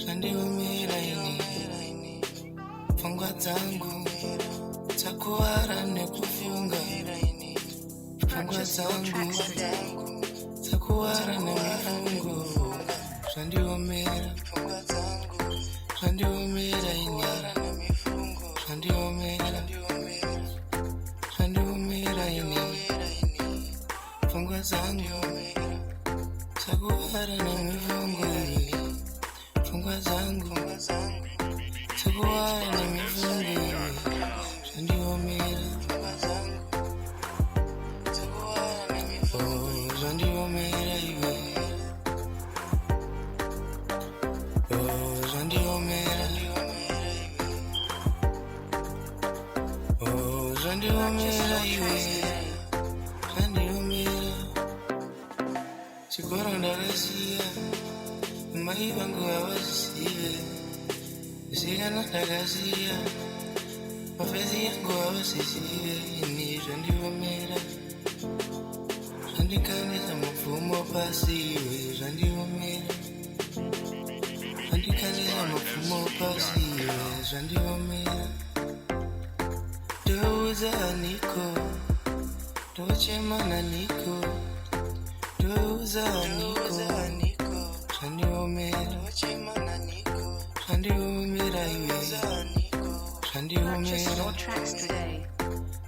zvandiomera ini pfungwa dzangu dzakuwara nekufunga pfungwa dzangu dzakuwara nemifungo zvandiomera zvandiomera ini zvandiomera ini pfungwa dzangu dzakuwara nemifungo pfungwa dzangu dzakuwara nemifungo zvandiomera zvandiomera iwe zvandiomera zvandiomera iwe zvandiomera chikoro ndakasiya mai vangu havazisiye zvikana ndakasiya mafesi yangu havazisiye ini zvandiomera zvandikanisa mapfumo pasi iwe zvandiomera zvandikanisa mapfumo pasi iwe zvandiomera ndouza niko ndochemana niko ndouza niko zvandiomera zvandiomera iwe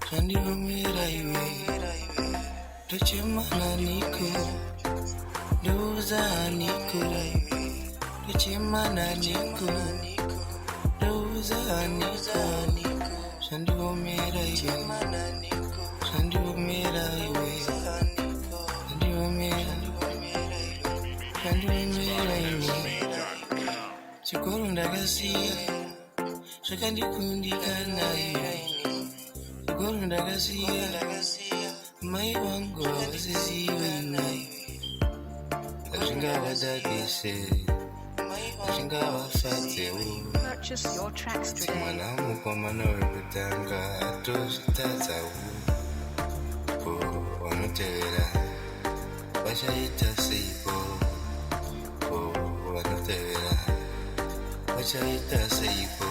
zvandiomera iwe ndochemana niko ndouza niko ndochemana niko ndouza niko zvandiomera iwe zvandiomera iwe zvandiomera iwe chikoro ndakasiya zvakandikundikana iwe chikoro ndakasiya mai vangu havasisiwe iwe zvingavadadise zvingavafadzewo mwana mukomana wekutanga atozvitadzawo vanotevera vachaita seipo vanotevera vachaita seipo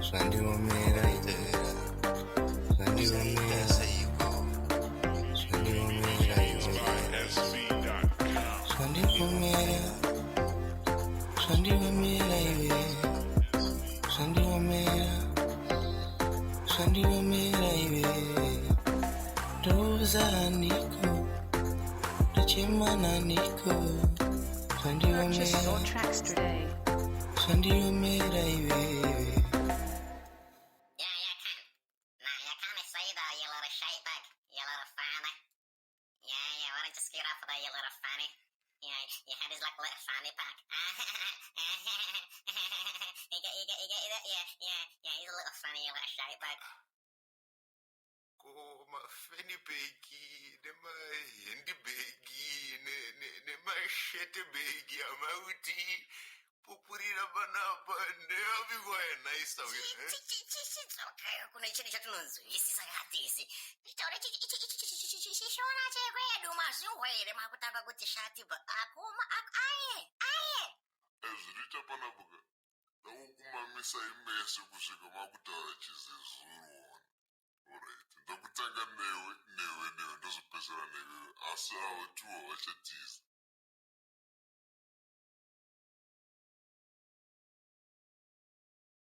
zvandiomera itevera zvandiomera seipo zvandiomera itevera zvandiomera zvandiomera iwe zvandiomera zvandiomera iwe ndouza niko ndochemana niko zvandiomera zvandiomera iwe Your head is like a little fanny pack. Yeah, he's a little funny, a little shy bag. Koma fanny bagi, nema handy bagi, nema shit bagi, amauti, pupurira banapa, never go nice of it. It's okay, kuna chini chatunonzwisisa katisi. Shona chekwedu mazvihwere makutanga kuti shati akuma aye. Ezrita panabuka. Ndakumamisa imese kusvika makutaura chizezuru. Alright, ndakutanga newe ndozopesera newe asi avo tuwo vachatiza.